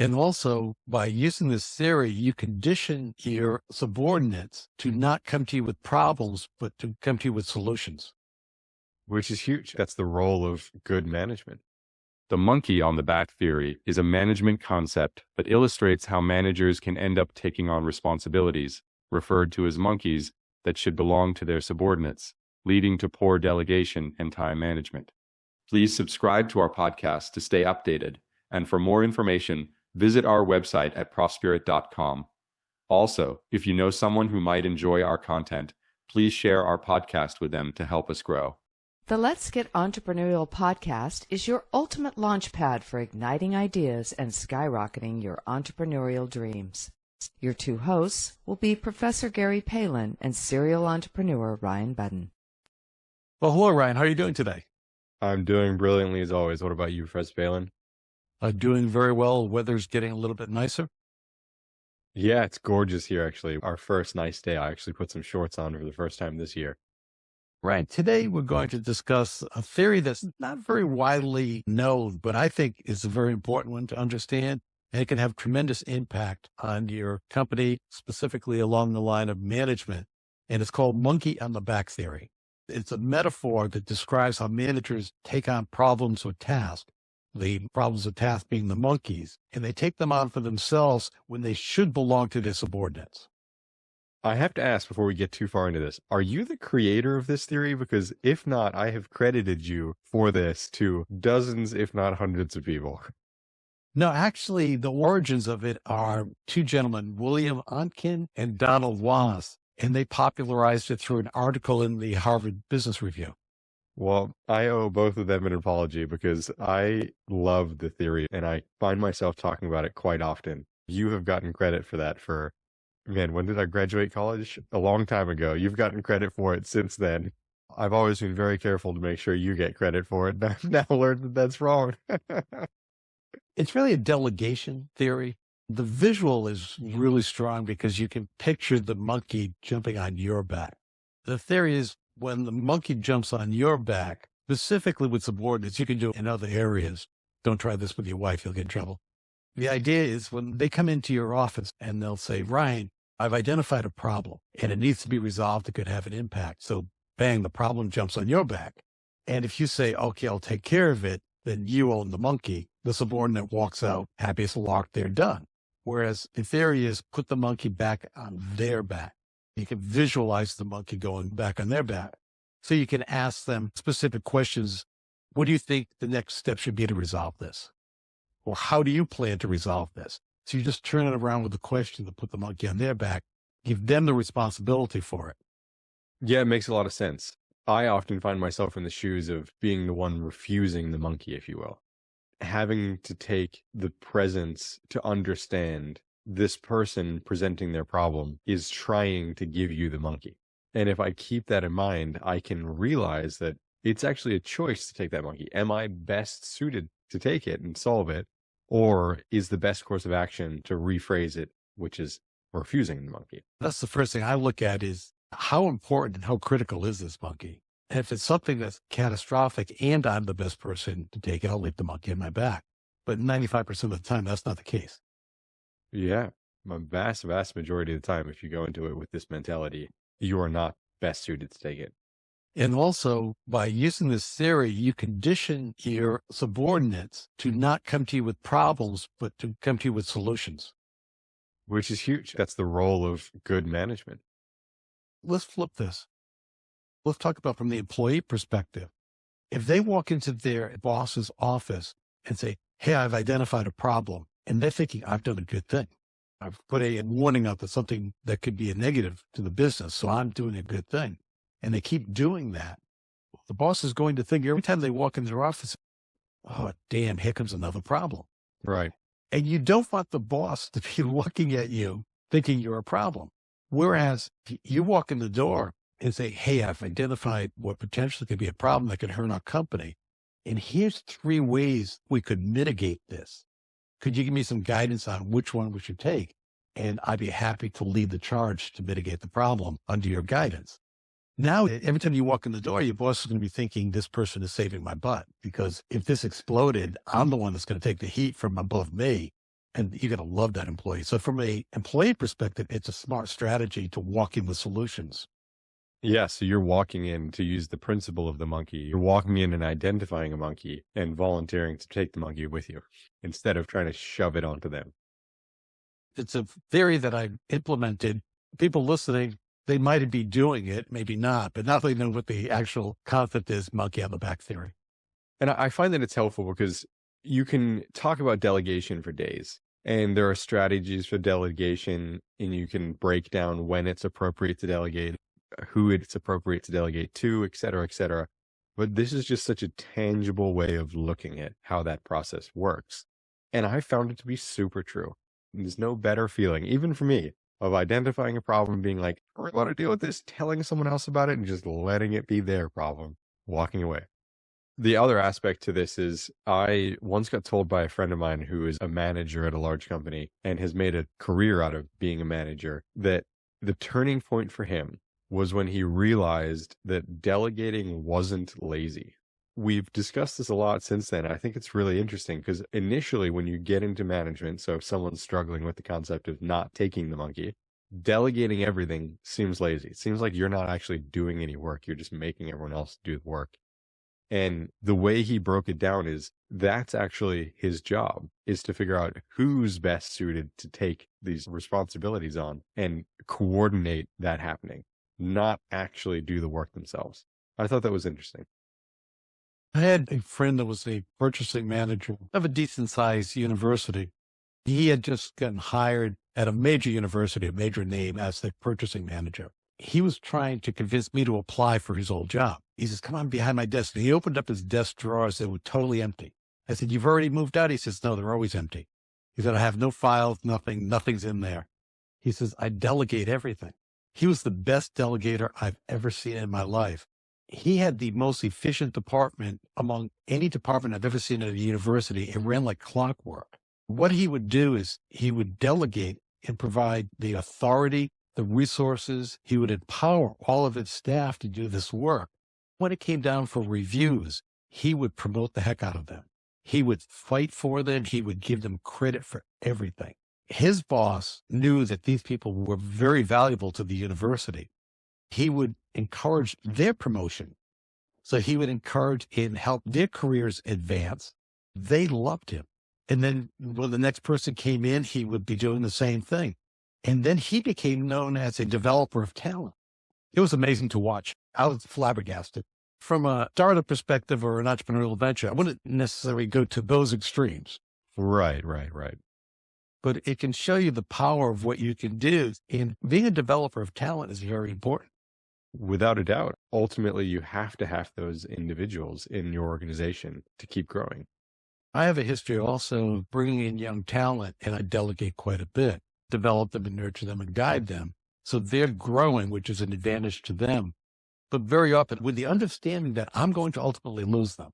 And also, by using this theory, you condition your subordinates to not come to you with problems, but to come to you with solutions. Which is huge. That's the role of good management. The monkey on the back theory is a management concept that illustrates how managers can end up taking on responsibilities, referred to as monkeys, that should belong to their subordinates, leading to poor delegation and time management. Please subscribe to our podcast to stay updated. And for more information, visit our website at profspirit.com. Also, if you know someone who might enjoy our content, please share our podcast with them to help us grow. The Let's Get Entrepreneurial podcast is your ultimate launchpad for igniting ideas and skyrocketing your entrepreneurial dreams. Your two hosts will be Professor Gary Palin and serial entrepreneur Ryan Budden. Well, hello, Ryan. How are you doing today? I'm doing brilliantly as always. What about you, Professor Palin? Doing very well. Weather's getting a little bit nicer. Yeah, it's gorgeous here, actually. Our first nice day. I actually put some shorts on for the first time this year. Right. Today, we're going to discuss a theory that's not very widely known, but I think is a very important one to understand. And it can have tremendous impact on your company, specifically along the line of management. And it's called monkey on the back theory. It's a metaphor that describes how managers take on problems or tasks. The problems of tasks being the monkeys, and they take them on for themselves when they should belong to their subordinates. I have to ask before we get too far into this, are you the creator of this theory? Because if not, I have credited you for this to dozens, if not hundreds of people. No, actually, the origins of it are two gentlemen, William Ontken and Donald Wallace, and they popularized it through an article in the Harvard Business Review. Well, I owe both of them an apology because I love the theory and I find myself talking about it quite often. You have gotten credit for that man, when did I graduate college? A long time ago. You've gotten credit for it since then. I've always been very careful to make sure you get credit for it. Now learned that that's wrong. It's really a delegation theory. The visual is really strong because you can picture the monkey jumping on your back. The theory is when the monkey jumps on your back, specifically with subordinates, you can do it in other areas. Don't try this with your wife, you'll get in trouble. The idea is when they come into your office and they'll say, Ryan, I've identified a problem and it needs to be resolved. It could have an impact. So bang, the problem jumps on your back. And if you say, okay, I'll take care of it, then you own the monkey. The subordinate walks out, happy as a lark, they're done. Whereas the theory is put the monkey back on their back. You can visualize the monkey going back on their back. So you can ask them specific questions. What do you think the next step should be to resolve this? Or how do you plan to resolve this? So you just turn it around with the question to put the monkey on their back, give them the responsibility for it. Yeah, it makes a lot of sense. I often find myself in the shoes of being the one refusing the monkey, if you will. Having to take the presence to understand this person presenting their problem is trying to give you the monkey. And if I keep that in mind, I can realize that it's actually a choice to take that monkey. Am I best suited to take it and solve it? Or is the best course of action to rephrase it, which is refusing the monkey? That's the first thing I look at is how important and how critical is this monkey? And if it's something that's catastrophic and I'm the best person to take it, I'll leave the monkey on my back. But 95% of the time, that's not the case. Yeah, a vast majority of the time, if you go into it with this mentality, you are not best suited to take it. And also, by using this theory, you condition your subordinates to not come to you with problems, but to come to you with solutions. Which is huge. That's the role of good management. Let's flip this. Let's talk about from the employee perspective. If they walk into their boss's office and say, hey, I've identified a problem, and they're thinking, I've done a good thing. I've put a warning out that something that could be a negative to the business, so I'm doing a good thing. And they keep doing that. The boss is going to think every time they walk in their office, oh, damn, here comes another problem. Right. And you don't want the boss to be looking at you thinking you're a problem. Whereas if you walk in the door and say, hey, I've identified what potentially could be a problem that could hurt our company. And here's 3 ways we could mitigate this. Could you give me some guidance on which one we should take? And I'd be happy to lead the charge to mitigate the problem under your guidance. Now, every time you walk in the door, your boss is going to be thinking this person is saving my butt, because if this exploded, I'm the one that's going to take the heat from above me. and you're going to love that employee. So from a employee perspective, it's a smart strategy to walk in with solutions. Yeah, so you're walking in, to use the principle of the monkey, you're walking in and identifying a monkey and volunteering to take the monkey with you instead of trying to shove it onto them. It's a theory that I've implemented. People listening, they might be doing it, maybe not, but not really know what the actual concept is, monkey on the back theory. And I find that it's helpful because you can talk about delegation for days, and there are strategies for delegation, and you can break down when it's appropriate to delegate, who it's appropriate to delegate to, et cetera, et cetera. But this is just such a tangible way of looking at how that process works. And I found it to be super true. There's no better feeling, even for me, of identifying a problem, being like, I want to deal with this, telling someone else about it, and just letting it be their problem, walking away. The other aspect to this is I once got told by a friend of mine who is a manager at a large company and has made a career out of being a manager, that the turning point for him was when he realized that delegating wasn't lazy. We've discussed this a lot since then. I think it's really interesting because initially when you get into management, so if someone's struggling with the concept of not taking the monkey, delegating everything seems lazy. It seems like you're not actually doing any work. You're just making everyone else do the work. And the way he broke it down is that's actually his job, is to figure out who's best suited to take these responsibilities on and coordinate that happening, not actually do the work themselves. I thought that was interesting. I had a friend that was a purchasing manager of a decent sized university. He had just gotten hired at a major university, a major name, as the purchasing manager. He was trying to convince me to apply for his old job. He says, come on behind my desk. And he opened up his desk drawers that were totally empty. I said, you've already moved out? He says, no, they're always empty. He said, I have no files, nothing's in there. He says, I delegate everything. He was the best delegator I've ever seen in my life. He had the most efficient department among any department I've ever seen at a university. It ran like clockwork. What he would do is he would delegate and provide the authority, the resources. He would empower all of his staff to do this work. When it came down for reviews, he would promote the heck out of them. He would fight for them. He would give them credit for everything. His boss knew that these people were very valuable to the university. He would encourage their promotion. So he would encourage and help their careers advance. They loved him. And then when the next person came in, he would be doing the same thing. And then he became known as a developer of talent. It was amazing to watch. I was flabbergasted. From a startup perspective or an entrepreneurial venture, I wouldn't necessarily go to those extremes. Right. But it can show you the power of what you can do. And being a developer of talent is very important. Without a doubt, ultimately, you have to have those individuals in your organization to keep growing. I have a history also of bringing in young talent, and I delegate quite a bit, develop them and nurture them and guide them. So they're growing, which is an advantage to them. But very often with the understanding that I'm going to ultimately lose them,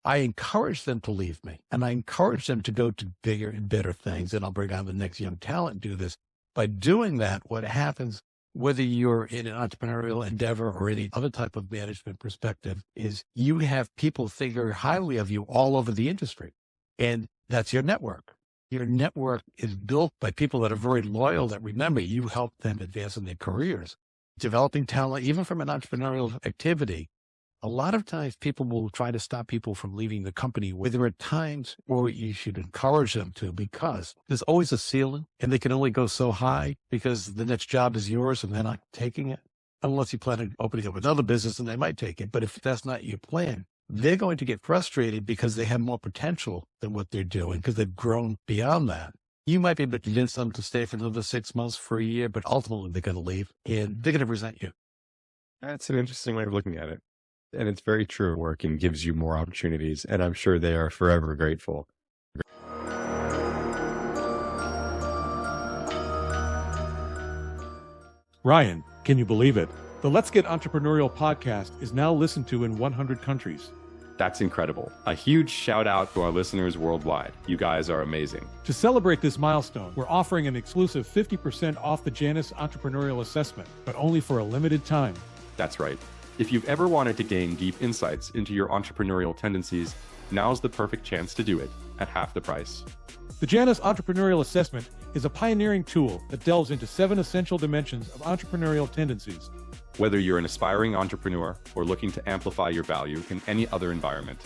I encourage them to leave me, and I encourage them to go to bigger and better things. And I'll bring on the next young talent and do this. By doing that, what happens, whether you're in an entrepreneurial endeavor or any other type of management perspective, is you have people think very highly of you all over the industry. And that's your network. Your network is built by people that are very loyal, that remember you help them advance in their careers. Developing talent, even from an entrepreneurial activity, a lot of times people will try to stop people from leaving the company, whether at times or you should encourage them to, because there's always a ceiling and they can only go so high because the next job is yours and they're not taking it. Unless you plan on opening up another business and they might take it. But if that's not your plan, they're going to get frustrated because they have more potential than what they're doing because they've grown beyond that. You might be able to convince them to stay for another 6 months, for a year, but ultimately they're going to leave and they're going to resent you. That's an interesting way of looking at it. And it's very true. Work and gives you more opportunities. And I'm sure they are forever grateful. Ryan, can you believe it? The Let's Get Entrepreneurial podcast is now listened to in 100 countries. That's incredible. A huge shout out to our listeners worldwide. You guys are amazing. To celebrate this milestone, we're offering an exclusive 50% off the Janus Entrepreneurial Assessment, but only for a limited time. That's right. If you've ever wanted to gain deep insights into your entrepreneurial tendencies, now's the perfect chance to do it at half the price. The Janus Entrepreneurial Assessment is a pioneering tool that delves into 7 essential dimensions of entrepreneurial tendencies. Whether you're an aspiring entrepreneur or looking to amplify your value in any other environment,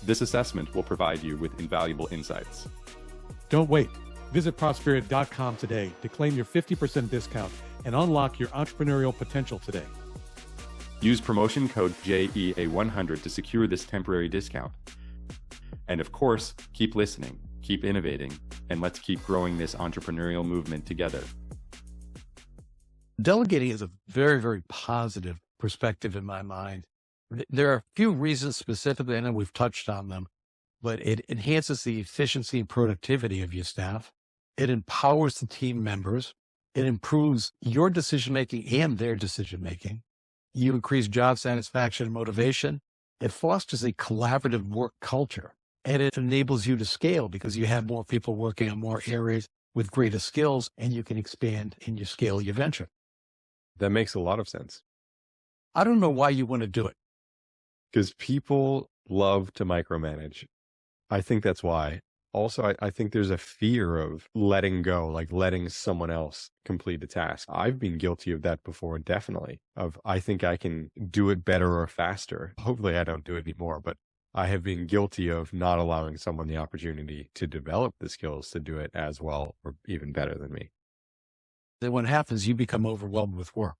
this assessment will provide you with invaluable insights. Don't wait. Visit Prosperity.com today to claim your 50% discount and unlock your entrepreneurial potential today. Use promotion code JEA100 to secure this temporary discount. And of course, keep listening, keep innovating, and let's keep growing this entrepreneurial movement together. Delegating is a very, very positive perspective in my mind. There are a few reasons specifically, I know we've touched on them, but it enhances the efficiency and productivity of your staff. It empowers the team members. It improves your decision-making and their decision-making. You increase job satisfaction and motivation. It fosters a collaborative work culture, and it enables you to scale because you have more people working on more areas with greater skills, and you can expand and you scale your venture. That makes a lot of sense. I don't know why you want to do it. Because people love to micromanage. I think that's why. Also, I think there's a fear of letting go, like letting someone else complete a task. I've been guilty of that before, definitely. I think I can do it better or faster. Hopefully I don't do it anymore, but I have been guilty of not allowing someone the opportunity to develop the skills to do it as well or even better than me. Then what happens, you become overwhelmed with work.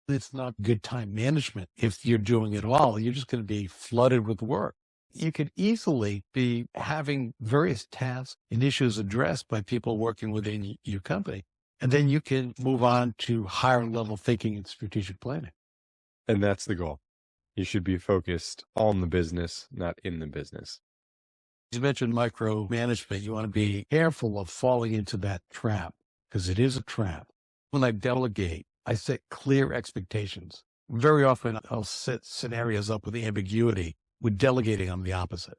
It's not good time management. If you're doing it all, you're just going to be flooded with work. You could easily be having various tasks and issues addressed by people working within your company. And then you can move on to higher level thinking and strategic planning. And that's the goal. You should be focused on the business, not in the business. You mentioned micromanagement. You want to be careful of falling into that trap because it is a trap. When I delegate, I set clear expectations. Very often I'll set scenarios up with ambiguity. With delegating, I'm the opposite.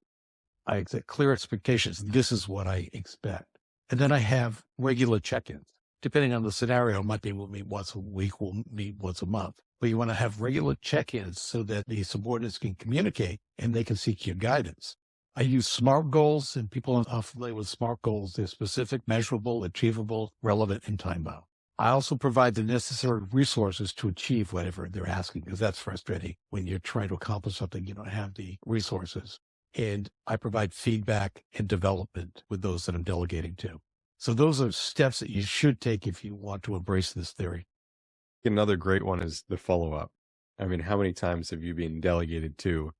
I set clear expectations. This is what I expect. And then I have regular check-ins. Depending on the scenario, it might be we'll meet once a week, we'll meet once a month. But you want to have regular check-ins so that the subordinates can communicate and they can seek your guidance. I use SMART goals, and people are familiar with SMART goals. They're specific, measurable, achievable, relevant, and time-bound. I also provide the necessary resources to achieve whatever they're asking, because that's frustrating when you're trying to accomplish something, you don't have the resources. And I provide feedback and development with those that I'm delegating to. So those are steps that you should take if you want to embrace this theory. Another great one is the follow-up. I mean, how many times have you been delegated to,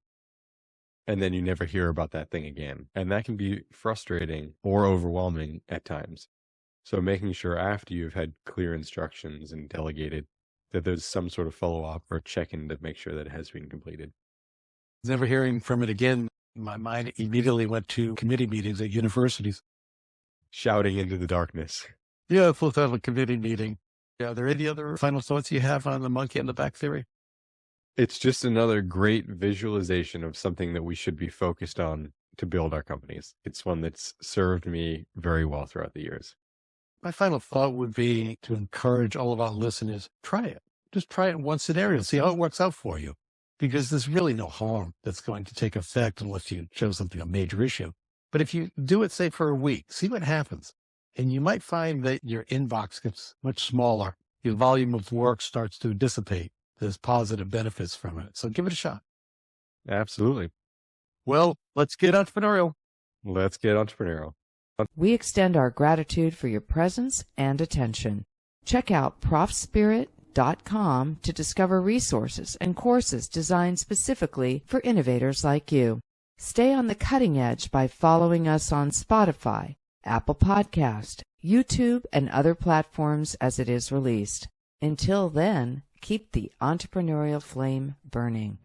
and then you never hear about that thing again? And that can be frustrating or overwhelming at times. So making sure after you've had clear instructions and delegated that there's some sort of follow-up or check-in to make sure that it has been completed. Never hearing from it again, my mind immediately went to committee meetings at universities. Shouting into the darkness. Yeah, full time a committee meeting. Are there any other final thoughts you have on the monkey in the back theory? It's just another great visualization of something that we should be focused on to build our companies. It's one that's served me very well throughout the years. My final thought would be to encourage all of our listeners, try it. Just try it in one scenario, see how it works out for you. Because there's really no harm that's going to take effect unless you show something a major issue. But if you do it, say, for a week, see what happens. And you might find that your inbox gets much smaller. Your volume of work starts to dissipate. There's positive benefits from it. So give it a shot. Absolutely. Well, let's get entrepreneurial. Let's get entrepreneurial. We extend our gratitude for your presence and attention. Check out profspirit.com to discover resources and courses designed specifically for innovators like you. Stay on the cutting edge by following us on Spotify, Apple Podcast, YouTube, and other platforms as it is released. Until then, keep the entrepreneurial flame burning.